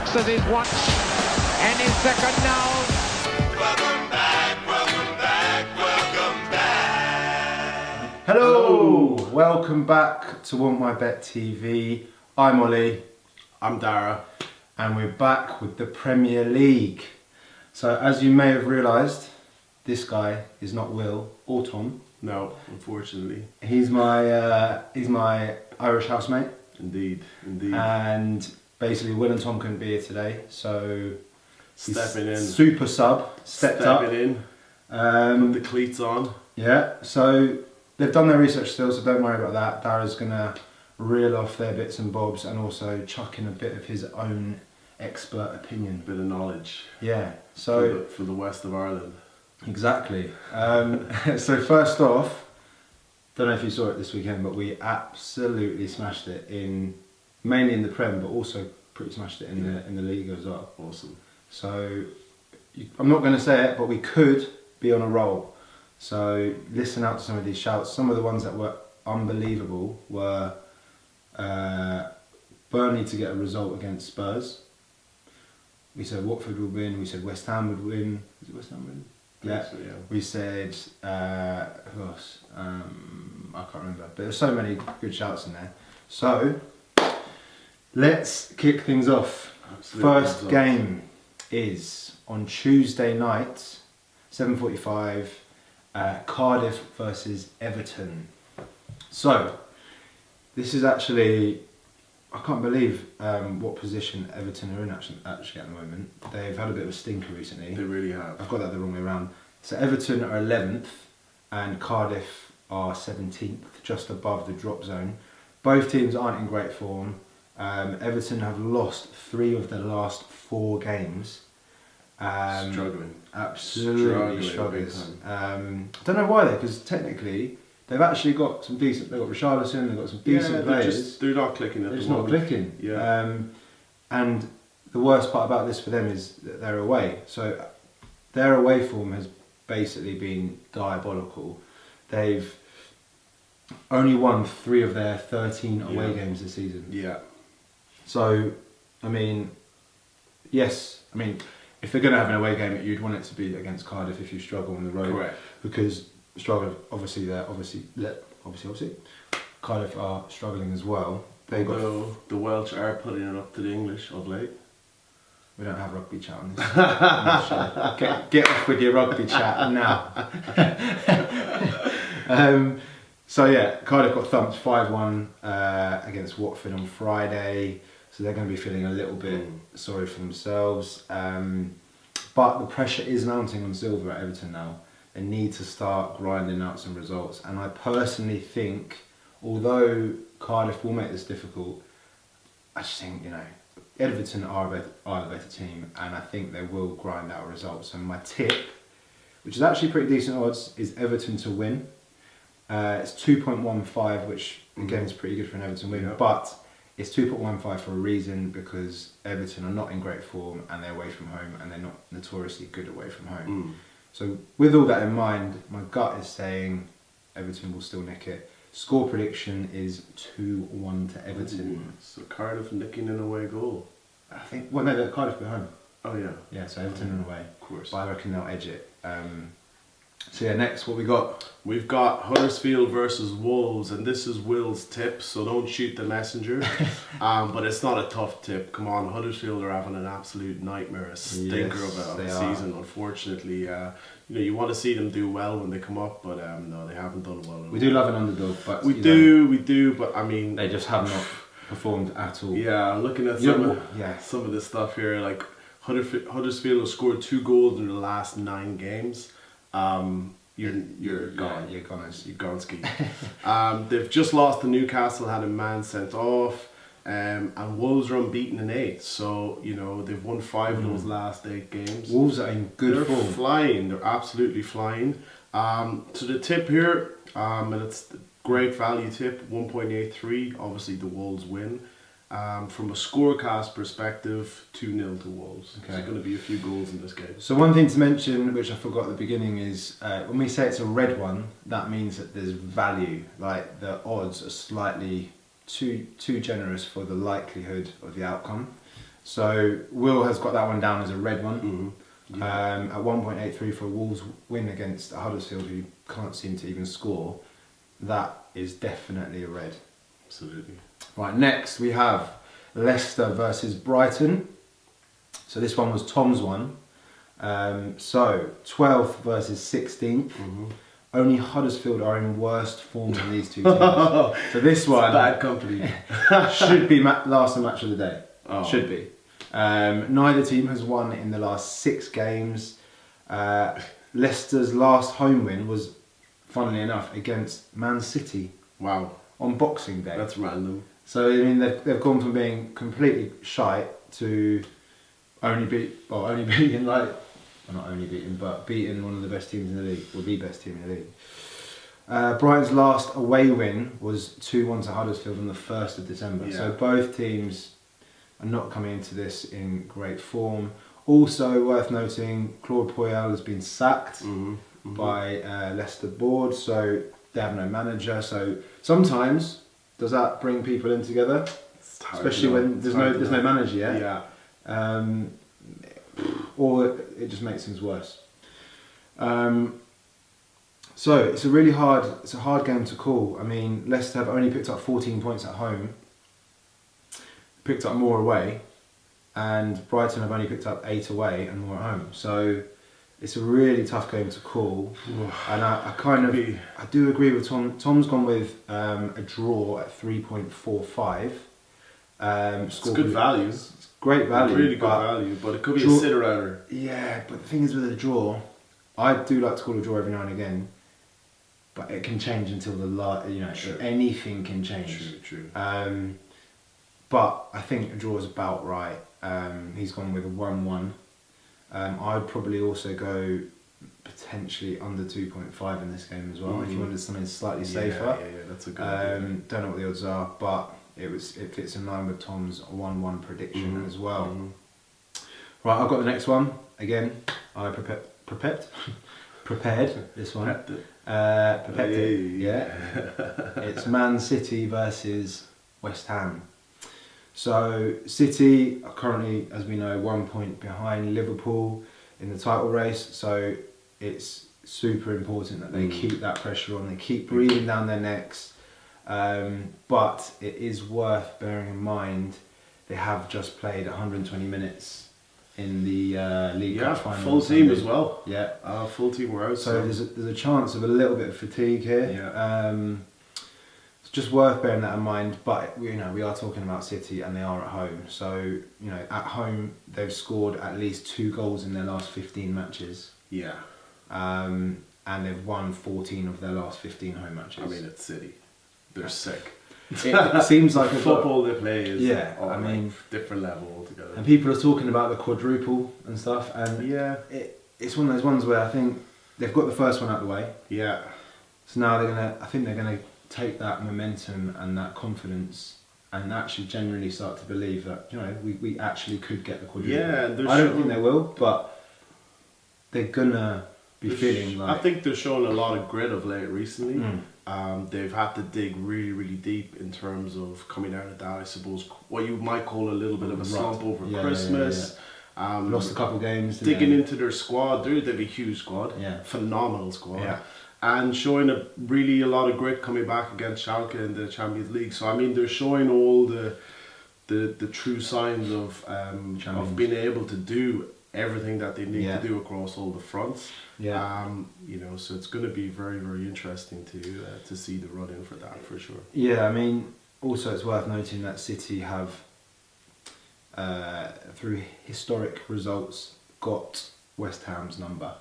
looks at his watch. Any second now. Welcome back, welcome back, welcome back. Hello! Welcome back to WantMyBet TV. I'm Ollie. I'm Dara. And we're back with the Premier League. So as you may have realised, this guy is not Will or Tom. No, unfortunately. He's my Irish housemate. Indeed. And basically Will and Tom couldn't be here today, so Stepping in. Super sub, stepped up. Stepping in. Put the cleats on. Yeah, so they've done their research still, so don't worry about that. Dara's gonna reel off their bits and bobs and also chuck in a bit of his own expert opinion. Bit of knowledge. Yeah, so For the west of Ireland. exactly. So first off, don't know if you saw it this weekend, but we absolutely smashed it mainly in the Prem, but also pretty smashed it in the league as well. Awesome. So I'm not going to say it, but we could be on a roll. So listen out to some of these shouts. Some of the ones that were unbelievable were Burnley to get a result against Spurs. We said Watford would win. We said West Ham would win. Was it West Ham win? Yeah. So, yeah. We said who else? I can't remember. But there's so many good shouts in there. So let's kick things off. Absolutely. First game is on Tuesday night, 7:45. Cardiff versus Everton. So this is actually, I can't believe what position Everton are in actually at the moment. They've had a bit of a stinker recently. They really have. I've got that the wrong way around. So Everton are 11th and Cardiff are 17th, just above the drop zone. Both teams aren't in great form. Everton have lost 3 of their last 4 games. Struggling. Absolutely struggling. I don't know why though, because technically they've actually got some decent. They've got Richarlison. They've got some decent players. They're not clicking at They're the just not moment. clicking. Yeah. And the worst part about this for them is that they're away. So their away form has basically been diabolical. They've only won 3 of their 13 away games this season. Yeah. So, I mean, yes, I mean, if they're going to have an away game, you'd want it to be against Cardiff if you struggle on the road. Correct. Because struggle, obviously, Cardiff are struggling as well. They got. Although the Welsh are putting it up to the English of late. We don't have rugby chat on this. Get off with your rugby chat now. So yeah, Cardiff got thumped 5-1 against Watford on Friday. So they're going to be feeling a little bit sorry for themselves. But the pressure is mounting on Silva at Everton now. They need to start grinding out some results. And I personally think, although Cardiff will make this difficult, I just think, Everton are the better team, and I think they will grind out results. And my tip, which is actually pretty decent odds, is Everton to win. It's 2.15, which again is pretty good for an Everton win, but it's 2.15 for a reason, because Everton are not in great form and they're away from home, and they're not notoriously good away from home. So with all that in mind, my gut is saying Everton will still nick it. Score prediction is 2-1 to Everton. So Cardiff nicking an away goal. I think, well no, they're Cardiff at home. Oh yeah. Yeah, so Everton are away. Of course. But I reckon they'll edge it. So yeah, next, what we got? We've got Huddersfield versus Wolves, and this is Will's tip, so don't shoot the messenger. But it's not a tough tip. Come on, Huddersfield are having an absolute nightmare, a stinker of a season, unfortunately. You want to see them do well when they come up, but no, they haven't done well. We do love an underdog, but we do, but I mean, they just have not performed at all. Yeah, looking at some of this stuff here, like Huddersfield have scored 2 goals in the last 9 games. You're gone. You're gonners. You're gone ski. They've just lost to Newcastle, had a man sent off, and Wolves are unbeaten in 8. So they've won 5 of those last 8 games. Wolves are in good form. They're flying. They're absolutely flying. So the tip here, and it's the great value tip, 1.83. Obviously the Wolves win. From a scorecast perspective, 2-0 to Wolves. Okay. There's going to be a few goals in this game. So one thing to mention, which I forgot at the beginning, is when we say it's a red one, that means that there's value. Like the odds are slightly too generous for the likelihood of the outcome. So Will has got that one down as a red one. Yeah. At 1.83 for a Wolves win against Huddersfield, who can't seem to even score. That is definitely a red. Absolutely. Right, next we have Leicester versus Brighton. So this one was Tom's one. So 12th versus 16th. Only Huddersfield are in worst form than these two teams. So this one Bad company. should be last match of the day. Oh. Should be. Neither team has won in the last 6 games. Leicester's last home win was, funnily enough, against Man City Wow. on Boxing Day. That's random. So I mean, they've gone from being completely shite to only beating like, well, not only beating, but beating one of the best teams in the league, or the best team in the league. Brighton's last away win was 2-1 to Huddersfield on the 1st of December. Yeah. So both teams are not coming into this in great form. Also worth noting, Claude Puel has been sacked by Leicester board, so they have no manager. So sometimes, does that bring people in together? Especially when there's no manager yet. Yeah. Or it just makes things worse. So it's a hard game to call. I mean, Leicester have only picked up 14 points at home, picked up more away, and Brighton have only picked up 8 away and more at home. So it's a really tough game to call. And I do agree with Tom. Tom's gone with a draw at 3.45. It's good value. It's great value. Really good value, but it could be a sitter-outer. Yeah, but the thing is with a draw, I do like to call a draw every now and again, but it can change until the last, anything can change. True. But I think a draw is about right. He's gone with a 1-1. I'd probably also go potentially under 2.5 in this game as well, if you wanted something slightly safer. Yeah, that's a good idea. Don't know what the odds are, but it fits in line with Tom's 1-1 prediction as well. Right, I've got the next one. Again, I prepared this one. Prepared it. Yeah. It's Man City versus West Ham. So City are currently, as we know, 1 point behind Liverpool in the title race. So it's super important that they keep that pressure on. They keep breathing down their necks. But it is worth bearing in mind they have just played 120 minutes in the League Cup final. Full team as well. Yeah, full team were out. So there's a chance of a little bit of fatigue here. Yeah. It's just worth bearing that in mind. But we are talking about City and they are at home. So at home they've scored at least 2 goals in their last 15 matches. Yeah. And they've won 14 of their last 15 home matches. I mean, it's City. They're sick. It seems like the football they play is different level altogether. And people are talking about the quadruple and stuff, and it's one of those ones where I think they've got the first one out of the way. Yeah. So now they're gonna take that momentum and that confidence and actually genuinely start to believe that we actually could get the quadruple. Yeah, I don't think they will, but they're gonna be feeling like. I think they're showing a lot of grit of late recently. They've had to dig really, really deep in terms of coming out of that, I suppose, what you might call a little bit of a slump over Christmas. Lost a couple of games. Digging into their squad. They have a huge squad. Yeah. Phenomenal squad. Yeah. And showing a lot of grit coming back against Schalke in the Champions League. So, I mean, they're showing all the true signs of being able to do everything that they need to do across all the fronts. Yeah. So it's going to be very, very interesting to see the run in for that for sure. Yeah, I mean, also it's worth noting that City have, through historic results, got West Ham's number.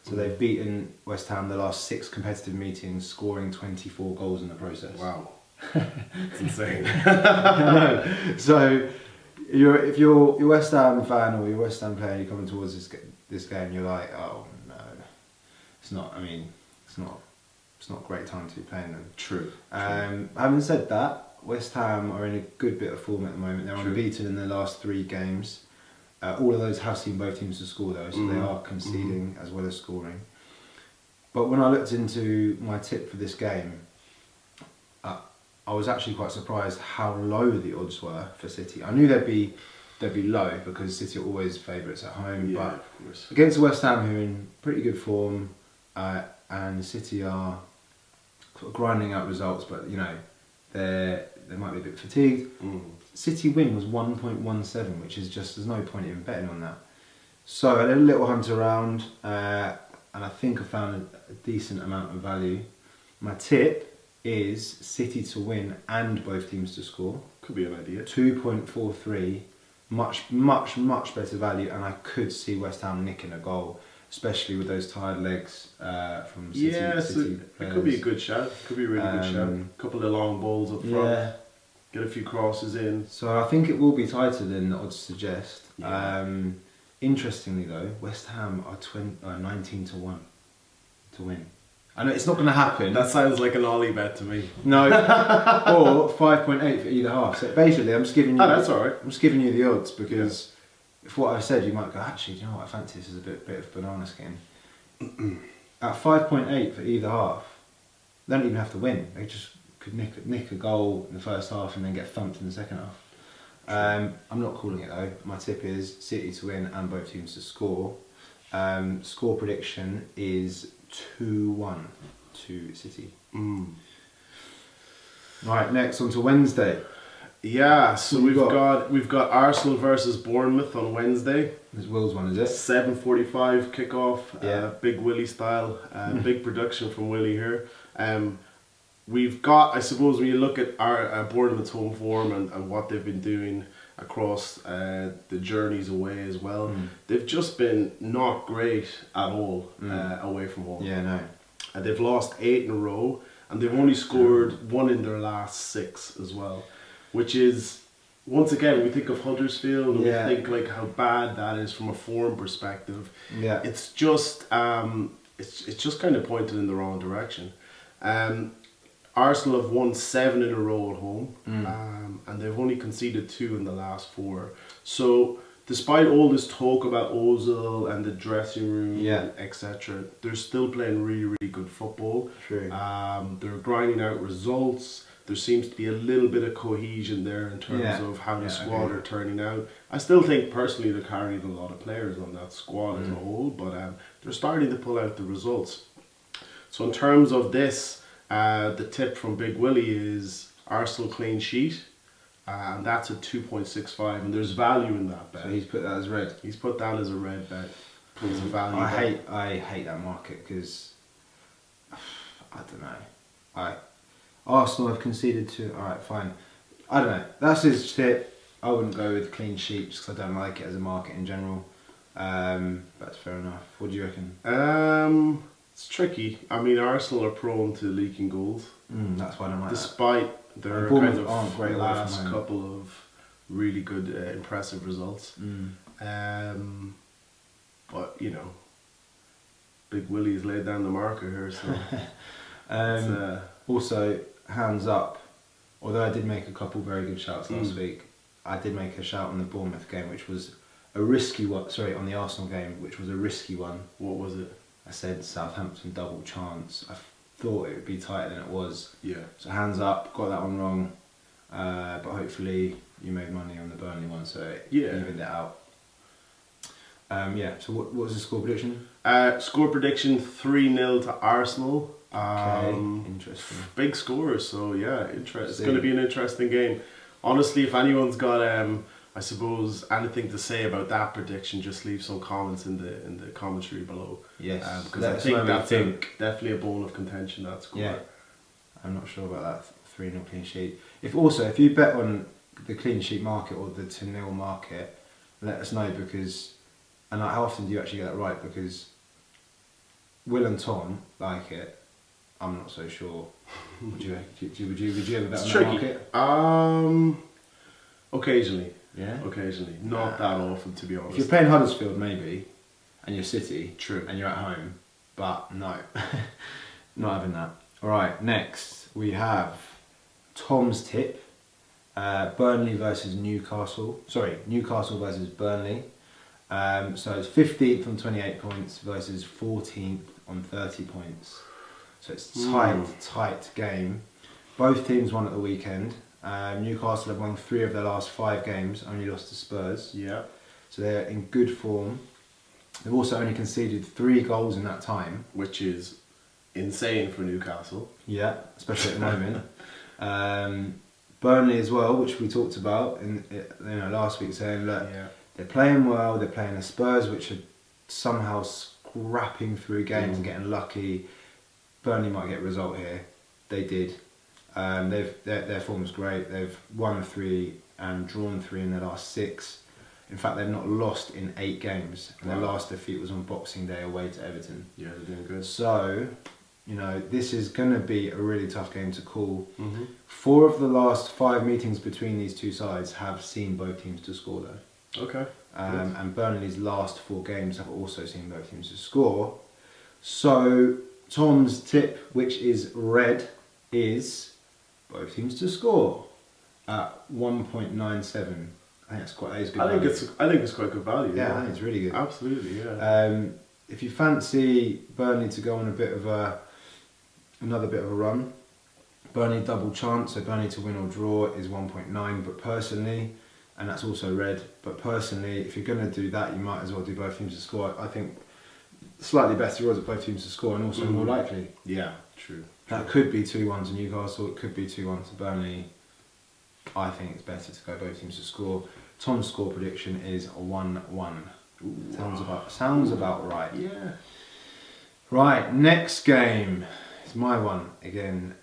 So they've beaten West Ham the last 6 competitive meetings, scoring 24 goals in the process. Wow. It's insane. I know. So if you're a West Ham fan or you're a West Ham player and you're coming towards this game, you're like, oh no, it's not. I mean, it's not a great time to be playing them. True. Having said that, West Ham are in a good bit of form at the moment. They're unbeaten in their last 3 games. All of those have seen both teams to score though, so they are conceding as well as scoring. But when I looked into my tip for this game, I was actually quite surprised how low the odds were for City. I knew they'd be they'll be low because City are always favourites at home. Yeah, But of course. against West Ham, who are in pretty good form, and City are sort of grinding out results, but you know they might be a bit fatigued. City win was 1.17, which is just there's no point in betting on that. So I had a little hunt around, and I think I found a decent amount of value. My tip is City to win and both teams to score. Could be an idea. 2.43, much better value, and I could see West Ham nicking a goal, especially with those tired legs from City. Yeah, so City it could be a good shout. Could be a really good shout. A couple of long balls up front. Yeah. Get a few crosses in. So I think it will be tighter than the odds suggest. Yeah. Interestingly though, West Ham are 19 to 1 to win. I know it's not going to happen. That sounds like an Olly bet to me. No, or 5.8 for either half. So basically, I'm just giving you. Oh, that's all right. I'm just giving you the odds because if what I've said, you might go, actually, do you know what? I fancy this is a bit of banana skin. At 5.8 for either half, they don't even have to win. They just could nick a goal in the first half and then get thumped in the second half. I'm not calling it though. My tip is City to win and both teams to score. Score prediction is 2-1 to City. Right, next on to Wednesday. Yeah, so Who you we've got Arsenal versus Bournemouth on Wednesday. This Will's one, is it? 7:45 kickoff. Yeah. Big Willie style. Big production from Willie here. We've got, I suppose, when you look at our Bournemouth's home form and what they've been doing across the journeys away as well, they've just been not great at all away from home. Yeah, no. They've lost 8 in a row, and they've only scored 1 in their last 6 as well, which is, once again, we think of Huddersfield and we think like how bad that is from a form perspective. Yeah. It's just it's just kind of pointed in the wrong direction. Arsenal have won 7 in a row at home, and they've only conceded 2 in the last 4. So despite all this talk about Ozil and the dressing room, etc., they're still playing really, really good football. True. They're grinding out results. There seems to be a little bit of cohesion there in terms of how the squad are turning out. I still think personally they're carrying a lot of players on that squad as a whole, but they're starting to pull out the results. So in terms of this, the tip from Big Willie is Arsenal clean sheet, and that's at 2.65, and there's value in that bet. So he's put that as red. He's put that as a red bet. It's a value bet. I hate that market because I don't know. Arsenal have conceded 2. All right, fine. I don't know. That's his tip. I wouldn't go with clean sheets because I don't like it as a market in general. That's fair enough. What do you reckon? It's tricky. I mean, Arsenal are prone to leaking goals. That's why I don't like Despite their Bournemouth kind aren't of great away last from home. couple of really good, impressive results. But, you know, Big Willie's laid down the marker here, so... Also, hands up. Although I did make a couple very good shouts last week, I did make a shout on the Bournemouth game, which was a risky one. Sorry, on the Arsenal game, which was a risky one. What was it? I said Southampton double chance. I thought it would be tighter than it was. Yeah. So hands up, got that one wrong. But hopefully you made money on the Burnley one, so it evened it out. So what was the score prediction? Score prediction 3-0 to Arsenal. Okay, interesting. Big scores, so yeah, it's going to be an interesting game. Honestly, if anyone's got I suppose anything to say about that prediction, just leave some comments in the commentary below. Yes, because I think that's definitely a bone of contention, that score. Yeah, I'm not sure about that 3-0 clean sheet. If you bet on the clean sheet market or the 2-0 market, let us know, because and how often do you actually get that right? Because Will and Tom like it. I'm not so sure. Would you ever bet on that market? Occasionally. Yeah. Occasionally, not that often, to be honest. If you're playing Huddersfield, maybe, and you're City, true, and you're at home, but no, not having that. All right, next we have Tom's tip: Burnley versus Newcastle. Sorry, Newcastle versus Burnley. So it's 15th on 28 points versus 14th on 30 points. So it's tight game. Both teams won at the weekend. Newcastle have won 3 of their last 5 games, only lost to Spurs. Yeah. So they're in good form. They've also only conceded 3 goals in that time. Which is insane for Newcastle. Yeah, especially at the moment. Burnley as well, which we talked about in last week, saying look, they're playing well. They're playing the Spurs, which are somehow scrapping through games and getting lucky. Burnley might get a result here. They did. Their form's great. They've won 3 and drawn 3 in their last 6. In fact, they've not lost in 8 games. And their last defeat was on Boxing Day away to Everton. Yeah, they're doing good. So, this is going to be a really tough game to call. 4 of the last 5 meetings between these two sides have seen both teams to score though. Okay. And Burnley's last 4 games have also seen both teams to score. So, Tom's tip, which is red, is both teams to score at 1.97. I think that is good value. I think it's quite good value. Yeah, I think it's really good. Absolutely, yeah. If you fancy Burnley to go on another bit of a run, Burnley double chance, so Burnley to win or draw is 1.9. But personally, and that's also red. But personally, if you're going to do that, you might as well do both teams to score. I think slightly better odds at both teams to score, and also more likely. Yeah, true. That could be 2-1 to Newcastle. It could be 2-1 to Burnley. I think it's better to go both teams to score. Tom's score prediction is 1-1. Sounds about right. Yeah. Right, next game. It's my one again.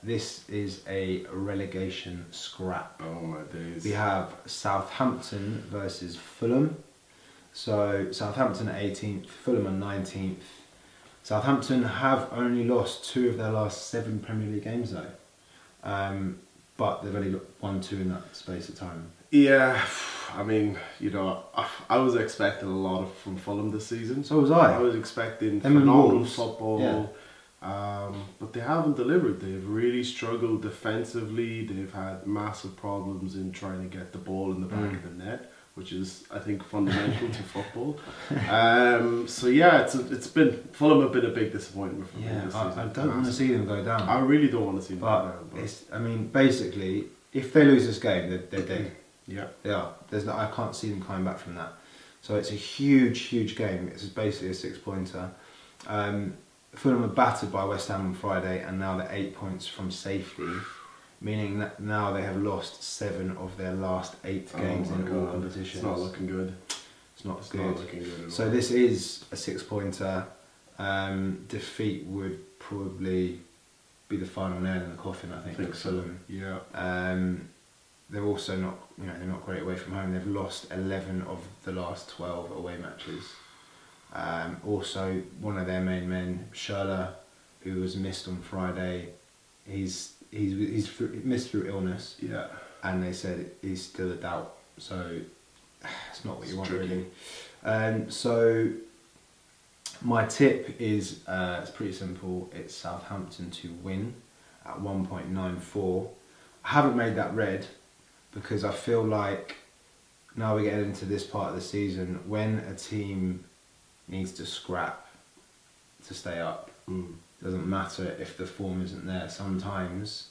This is a relegation scrap. Oh my days. We have Southampton versus Fulham. So Southampton are 18th, Fulham are 19th. Southampton have only lost 2 of their last 7 Premier League games though. But they've only won 2 in that space of time. Yeah, I mean, I was expecting a lot from Fulham this season. So was I. I was expecting Them and phenomenal Wolves. football, but they haven't delivered. They've really struggled defensively. They've had massive problems in trying to get the ball in the back of the net, which is, I think, fundamental to football. So yeah, it's been Fulham have been a big disappointment for me this season. I don't want to see them go down. I really don't want to see them go down. But basically, if they lose this game, they're dead. Yeah, they are. I can't see them coming back from that. So it's a huge game. It's basically a 6-pointer. Fulham are battered by West Ham on Friday, and now they're 8 points from safety, meaning that now they have lost 7 of their last 8 games in all competitions. It's not looking good. It's not good. Not looking good at all. So this is a 6-pointer. Defeat would probably be the final nail in the coffin, I think for Fulham. Yeah. They're also not, they're not great away from home. They've lost 11 of the last 12 away matches. Also, one of their main men, Schürrle, who was missed on Friday, he's missed through illness. Yeah. And they said he's still a doubt. So it's not what you want tricky. really. So my tip is it's pretty simple. It's Southampton to win at 1.94. I haven't made that red because I feel like now we're getting into this part of the season when a team needs to scrap to stay up. Doesn't matter if the form isn't there. Sometimes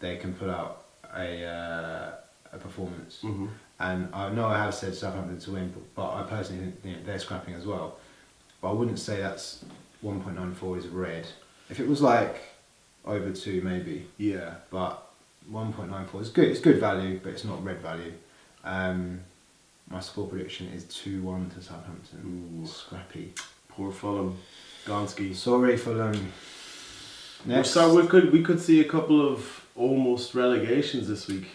they can put out a performance. And I know I have said Southampton to win, but I personally think they're scrapping as well. But I wouldn't say that's 1.94 is red. If it was like over 2, maybe. Yeah. But 1.94 is good. It's good value, but it's not red value. My score prediction is 2-1 to Southampton. Ooh. Scrappy. Poor Fulham. Gonski. Sorry, Fulham. Next. So we could see a couple of almost relegations this week,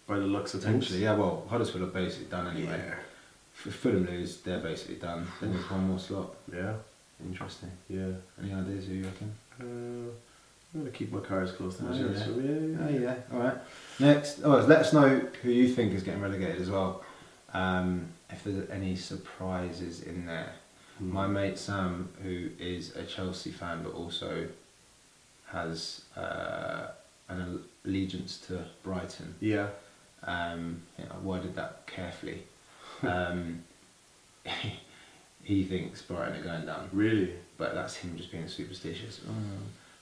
by the looks of things. Potentially, yeah. Well, Huddersfield are basically done anyway. Yeah. If Fulham lose, they're basically done. Then there's one more slot. Yeah. Interesting. Yeah. Any ideas who you reckon? I'm going to keep my cards close to my chest. Yeah. All right. Next. Let us know who you think is getting relegated as well. If there's any surprises in there. My mate Sam, who is a Chelsea fan but also has an allegiance to Brighton. Yeah. I worded that carefully. He thinks Brighton are going down. Really? But that's him just being superstitious.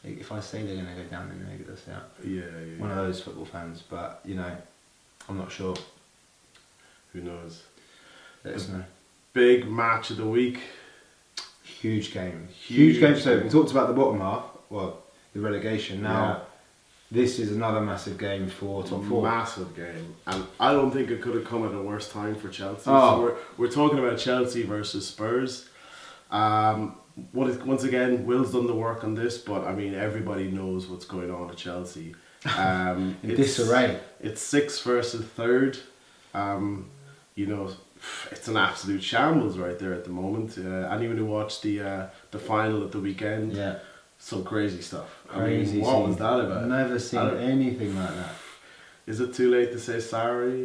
if I say they're going to go down, then maybe they'll stay up. Yeah. One of those football fans, but I'm not sure. Who knows? Let us know. Big match of the week. Huge game. Huge game. So we talked about the bottom half, the relegation. Now, this is another massive game for top four. Massive game. And I don't think it could have come at a worse time for Chelsea. Oh. So we're talking about Chelsea versus Spurs. Once again, Will's done the work on this, but I mean, everybody knows what's going on at Chelsea. In disarray. It's 6th versus 3rd. It's an absolute shambles right there at the moment. Anyone who watched the final at the weekend, some crazy stuff. Crazy. What was that about? I've never seen anything like that. Is it too late to say sorry?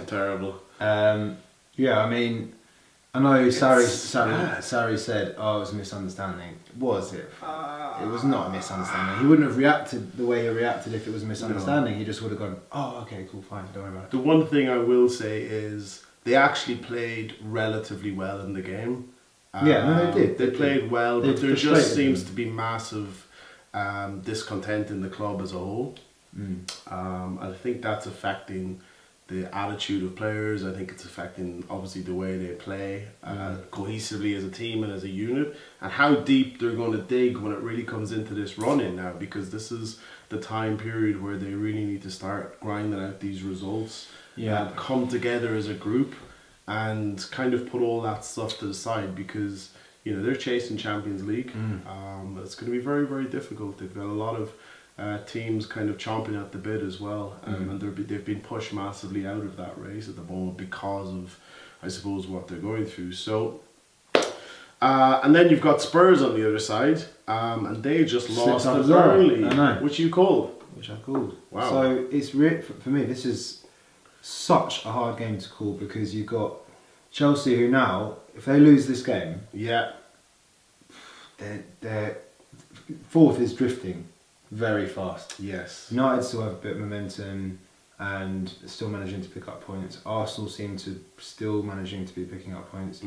Terrible. I mean, I know Sarri said, "Oh, it was a misunderstanding." Was it? It was not a misunderstanding. He wouldn't have reacted the way he reacted if it was a misunderstanding. No. He just would have gone, "Oh, okay, cool, fine, don't worry about it." The one thing I will say is they actually played relatively well in the game. They did. They played well, but there just seems to be massive discontent in the club as a whole. I think that's affecting the attitude of players. I think it's affecting obviously the way they play cohesively as a team and as a unit, and how deep they're going to dig when it really comes into this run-in now, because this is the time period where they really need to start grinding out these results, come together as a group and kind of put all that stuff to the side, because they're chasing Champions League. It's going to be very, very difficult. They've got a lot of teams kind of chomping at the bit as well, and they've been pushed massively out of that race at the moment because of, I suppose, what they're going through. So, and then you've got Spurs on the other side, and they just lost to Burnley, which you called. Which I called. Wow. So it's for me, this is such a hard game to call, because you've got Chelsea, who now, if they lose this game, their 4th is drifting very fast. Yes. United still have a bit of momentum and still managing to pick up points. Arsenal seem to still managing to be picking up points.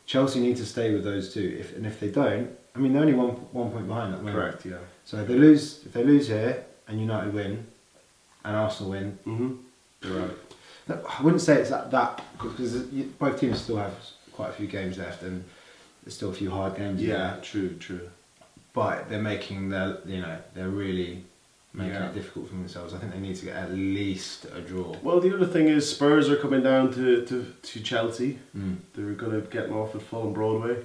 Chelsea need to stay with those two. If they don't, I mean, they're only one point behind at the moment. Correct. Yeah. So if they lose here and United win and Arsenal win, they're out. I wouldn't say it's that because both teams still have quite a few games left and there's still a few hard games. Yeah, true. But they're making they're really making it difficult for themselves. I think they need to get at least a draw. Well, the other thing is Spurs are coming down to Chelsea. They're going to get them off at Fulham Broadway,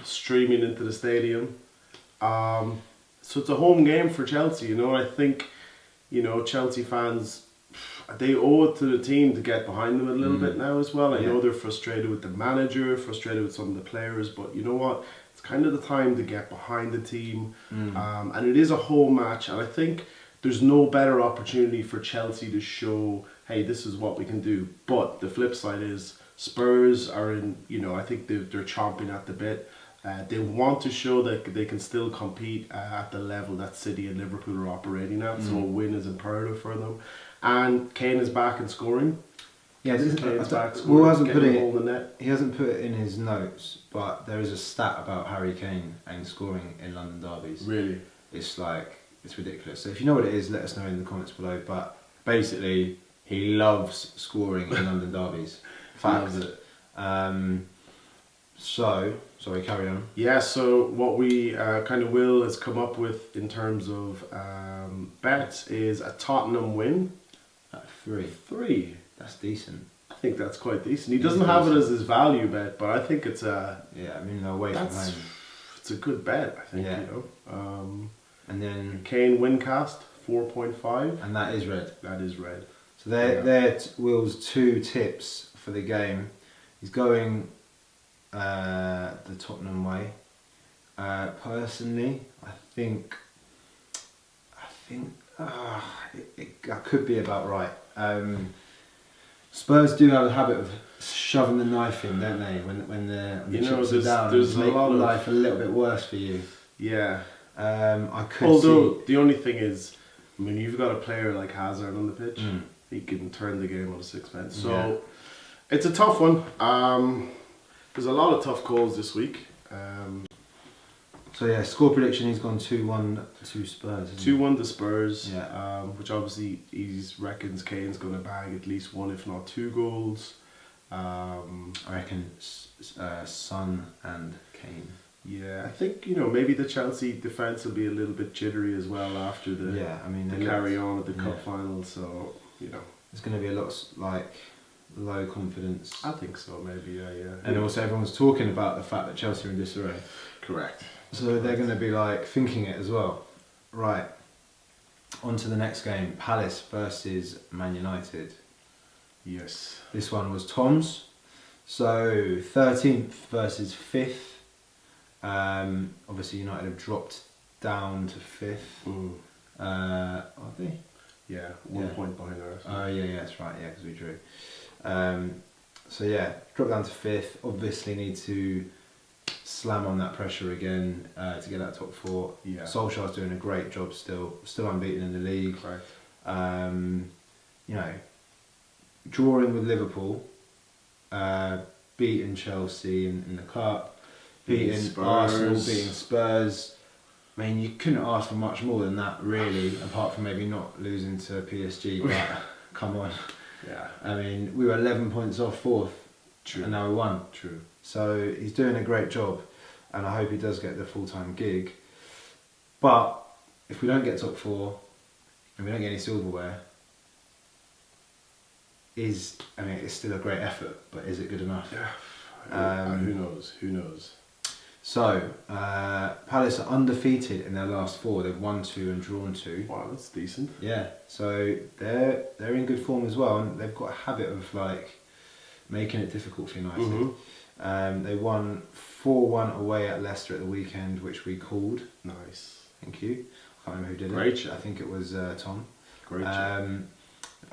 streaming into the stadium. So it's a home game for Chelsea, I think, Chelsea fans, they owe it to the team to get behind them a little bit now as well. I know they're frustrated with the manager, frustrated with some of the players, but you know what? It's kind of the time to get behind the team. And it is a home match, and I think there's no better opportunity for Chelsea to show, hey, this is what we can do. But the flip side is Spurs are in, I think they're chomping at the bit. They want to show that they can still compete at the level that City and Liverpool are operating at, so a win is imperative for them. And Kane is back in scoring. Yeah, Kane's back scoring, Will hasn't put getting it. the ball in the net. He hasn't put it in his notes, but there is a stat about Harry Kane and scoring in London derbies. Really? It's ridiculous. So if you know what it is, let us know in the comments below. But basically, he loves scoring in London derbies. Fact. Loves it. Sorry, carry on. Yeah, so what we Will has come up with in terms of bets is a Tottenham win. At 3. 3. That's decent. I think that's quite decent. He doesn't have it as his value bet, but I think it's a... Yeah, I mean, they're away from home. It's a good bet, I think, Yeah. And then Kane wincast, 4.5. And that is red. That is red. So they're Will's 2 tips for the game. He's going the Tottenham way. Personally, I think that could be about right. Spurs do have a habit of shoving the knife in, don't they? When the chips are down, there's make a lot of life a little bit worse for you. Yeah. I could. Although the only thing is, I mean, you've got a player like Hazard on the pitch. He can turn the game on a sixpence. So it's a tough one. There's a lot of tough calls this week. So yeah, score prediction, he's gone 2-1 to Spurs. 2-1 to Spurs, Yeah. which obviously he reckons Kane's going to bag at least 1 if not 2 goals. I reckon Son and Kane. Yeah, I think maybe the Chelsea defence will be a little bit jittery as well after the carry on at the cup final. So there's going to be a lot like low confidence. I think so, maybe yeah. And also everyone's talking about the fact that Chelsea are in disarray. Correct. So they're going to be like thinking it as well. Right. On to the next game, Palace versus Man United. Yes. This one was Tom's. So 13th versus 5th. Obviously United have dropped down to 5th. Are they? Yeah, 1 point behind us. Oh yeah, that's right. Yeah, because we drew. So yeah, drop down to 5th. Obviously need to slam on that pressure again to get that top 4. Yeah. Solskjaer's doing a great job still unbeaten in the league. Right. Drawing with Liverpool, beating Chelsea in the cup, beating Arsenal, beating Spurs. I mean, you couldn't ask for much more than that, really, apart from maybe not losing to PSG. But come on. Yeah. I mean, we were 11 points off 4th. True. And now we won. True. So he's doing a great job, and I hope he does get the full-time gig. But if we don't get top 4 and we don't get any silverware, it's still a great effort, but is it good enough? Yeah. Who knows? So Palace are undefeated in their last 4. They've won 2 and drawn 2. Wow, that's decent. Yeah. So they're in good form as well, and they've got a habit of making it difficult for United. Mm-hmm. They won 4-1 away at Leicester at the weekend, which we called. Nice. Thank you. I can't remember who did it. Great job. I think it was Tom. Great job.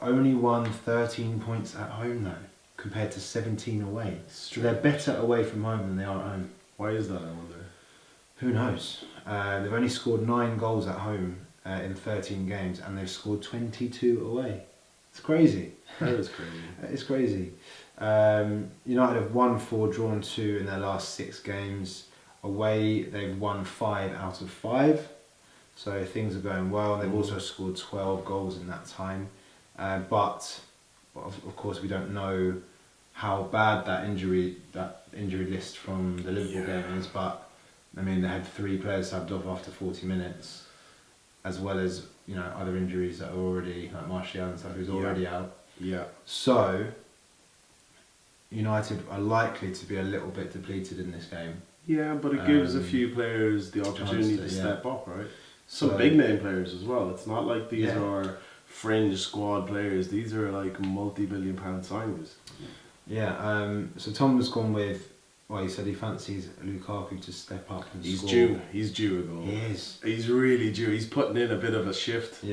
Only won 13 points at home though, compared to 17 away. So they're better away from home than they are at home. Why is that, I wonder? Who knows? They've only scored 9 goals at home in 13 games, and they've scored 22 away. It's crazy. That is crazy. It's crazy. United have won 4, drawn 2 in their last 6 games. Away, they've won 5 out of 5. So things are going well. They've also scored 12 goals in that time. But of course, we don't know how bad that injury list from the Liverpool game is. But I mean, they had 3 players subbed off after 40 minutes, as well as other injuries that are already, like Martial and stuff, who's already out. Yeah. So United are likely to be a little bit depleted in this game. Yeah, but it gives a few players the opportunity to step up, right? Some big name players as well. It's not like these are fringe squad players. These are like multi-billion pound signings. Yeah, so Tom has gone with, he said he fancies Lukaku to step up and score. He's due a goal. He is. He's really due. He's putting in a bit of a shift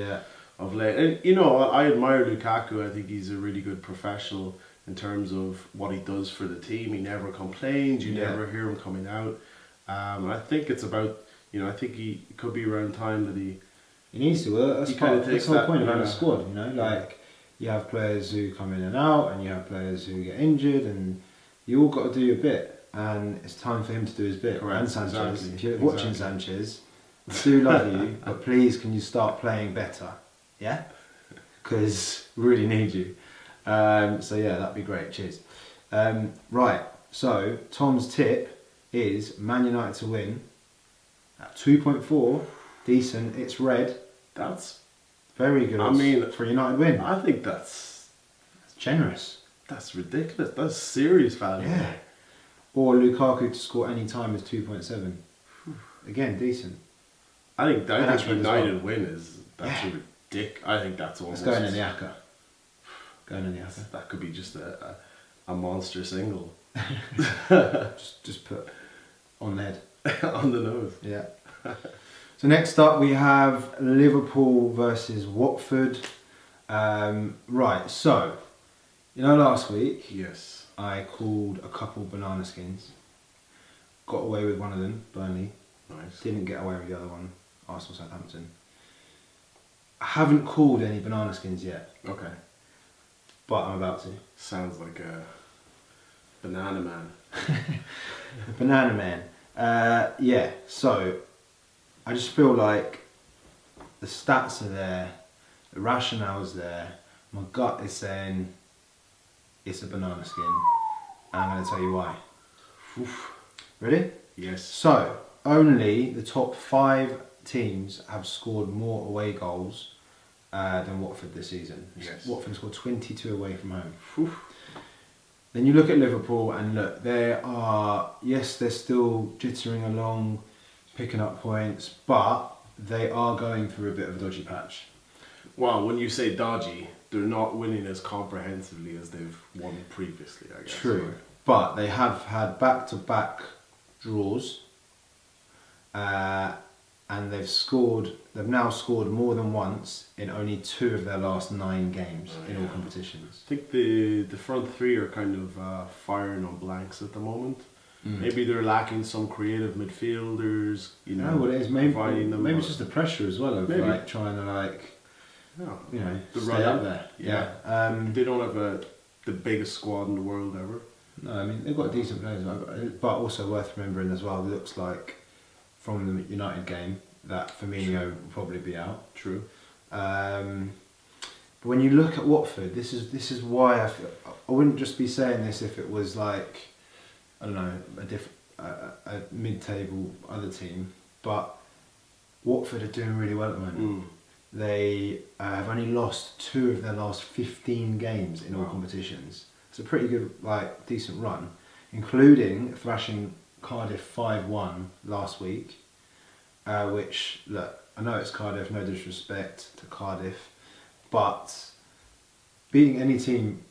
of late. And I admire Lukaku. I think he's a really good professional in terms of what he does for the team. He never complains. You never hear him coming out. And I think it's about, I think he could be around time that he needs to. That's the whole point of having a squad, you have players who come in and out, and you have players who get injured, and you all got to do your bit, and it's time for him to do his bit. Correct. And Sanchez, Exactly. if you're watching Sanchez, I do love you, but please can you start playing better? Yeah? Because we really need you. So yeah, that'd be great. Cheers. Right, so Tom's tip is Man United to win at 2.4. Decent. It's red. That's very good. For a United win. I think that's generous. That's ridiculous. That's serious value. Yeah. Or Lukaku to score any time is 2.7. Again, decent. I think United win is ridiculous. I think that's almost. It's going in the Aka. That could be just a monster single. just put on the head. On the nose. Yeah. So next up we have Liverpool versus Watford. Right, so last week I called a couple banana skins. Got away with one of them, Burnley. Nice. Didn't get away with the other one, Arsenal Southampton. I haven't called any banana skins yet. Okay. But I'm about to. Sounds like a banana man. Banana man. Yeah, so I just feel like the stats are there, the rationale's there, my gut is saying it's a banana skin, and I'm going to tell you why. Oof. Ready? Yes. So, only the top 5 teams have scored more away goals than Watford this season. Yes. Watford scored 22 away from home. Oof. Then you look at Liverpool and look, they're still jittering along, picking up points, but they are going through a bit of a dodgy patch. Well, when you say dodgy, they're not winning as comprehensively as they've won previously, I guess. True, Right? but they have had back-to-back draws, and they've now scored more than once in only 2 of their last 9 games in all competitions. I think the front 3 are kind of firing on blanks at the moment. Maybe they're lacking some creative midfielders, you know. What it is, maybe providing it's just the pressure as well of Maybe. like trying to the stay run up there. Yeah. They don't have the biggest squad in the world ever. No, I mean they've got decent players, but also worth remembering as well. It looks like from the United game that Firmino will probably be out. True. But when you look at Watford, this is why I wouldn't just be saying this if it was like, I don't know, a mid-table other team, but Watford are doing really well at the moment. They have only lost 2 of their last 15 games in all competitions. It's a pretty good, decent run, including thrashing Cardiff 5-1 last week, which, look, I know it's Cardiff, no disrespect to Cardiff, but beating any team,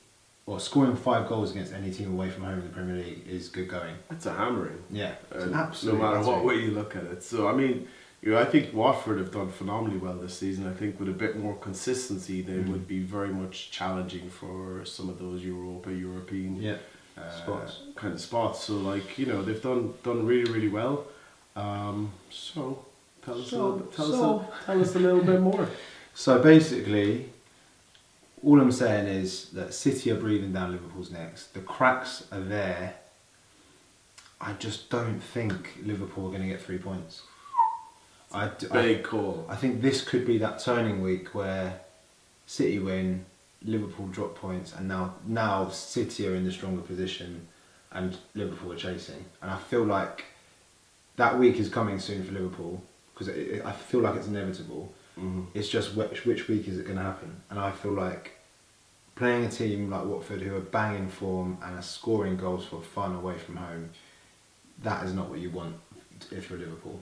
or scoring 5 goals against any team away from home in the Premier League is good going. It's a hammering. Yeah, it's No absolutely. matter what way you look at it. So, I mean, I think Watford have done phenomenally well this season. I think with a bit more consistency, they would be very much challenging for some of those European spots. kind of spots. So, they've done really, really well. So, tell us a little bit more. So basically, all I'm saying is that City are breathing down Liverpool's necks. The cracks are there. I just don't think Liverpool are going to get 3 points. Big call. I think this could be that turning week where City win, Liverpool drop points, and now City are in the stronger position and Liverpool are chasing. And I feel like that week is coming soon for Liverpool because I feel like it's inevitable. It's just which week is it going to happen? And I feel like playing a team like Watford who are banging form and are scoring goals for fun away from home, that is not what you want if you're Liverpool.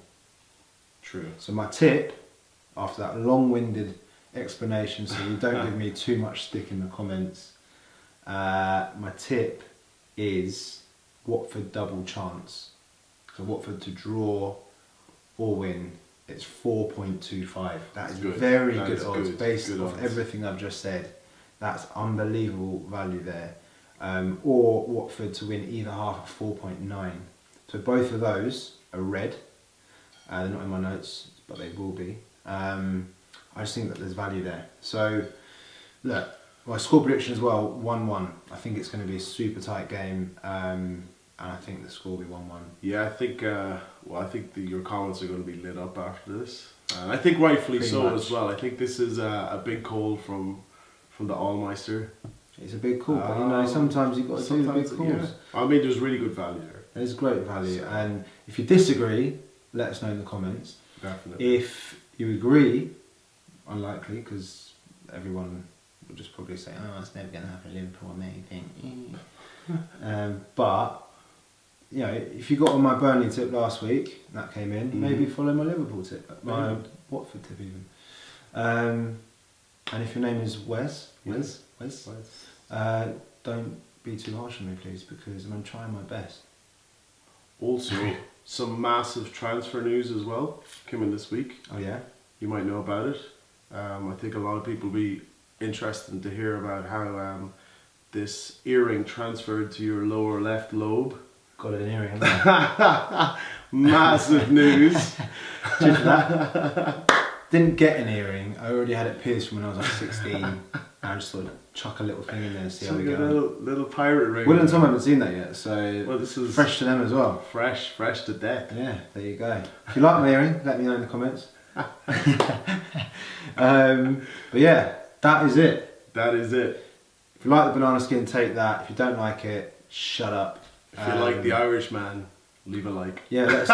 True. So my tip, after that long-winded explanation, so you don't give me too much stick in the comments, my tip is Watford double chance. So Watford to draw or win, it's 4.25. That is good. very That good is odds good. based Good off odds. everything I've just said. That's unbelievable value there. Or Watford to win either half at 4.9. So both of those are red. They're not in my notes, but they will be. I just think that there's value there. So, look, my score prediction as well, 1-1. I think it's going to be a super tight game, and I think the score will be 1-1. Yeah, I think. I think your comments are going to be lit up after this. I think rightfully Pretty so much. as well. I think this is a big call from the Allmeister. It's a big call, but sometimes you've got to do the big calls. Yeah. I mean, there's really good value there. There's great value, and if you disagree, let us know in the comments. Definitely. If you agree, unlikely, because everyone will just probably say, "Oh, it's never going to happen." Liverpool, maybe. But if you got on my Burnley tip last week, that came in. Maybe follow my Liverpool tip, my Watford tip even. And if your name is Wes, don't be too harsh on me, please, because I'm trying my best. Also, some massive transfer news as well came in this week. Oh yeah. You might know about it. I think a lot of people will be interested to hear about how this earring transferred to your lower left lobe. Got an earring, haven't I? Massive news. Just that. Didn't get an earring. I already had it pierced from when I was like 16. I just thought I'd chuck a little thing in there and see It's how we like go. a little pirate ring. Will and Tom haven't seen that yet, so Well, this is fresh to them as well. fresh to death. Yeah, there you go. If you like my earring, let me know in the comments. But yeah, that is it. That is it. If you like the banana skin, take that. If you don't like it, shut up. If you like the Irishman, leave a like. Yeah, let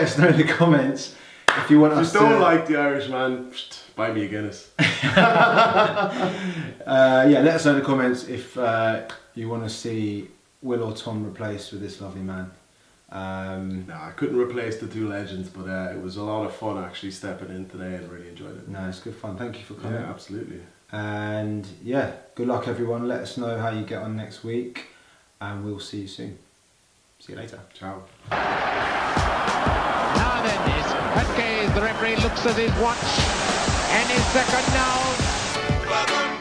us know in the comments if you want If us you don't to. like the Irishman, buy me a Guinness. Yeah, let us know in the comments if you want to see Will or Tom replaced with this lovely man. No, I couldn't replace the two legends, but it was a lot of fun actually stepping in today and really enjoyed it. No, it's good fun. Thank you for coming. Yeah, absolutely. And yeah, good luck everyone. Let us know how you get on next week, and we'll see you soon. See you later. Ciao. Now then, it's Hutke, the referee looks at his watch. Any second now. Welcome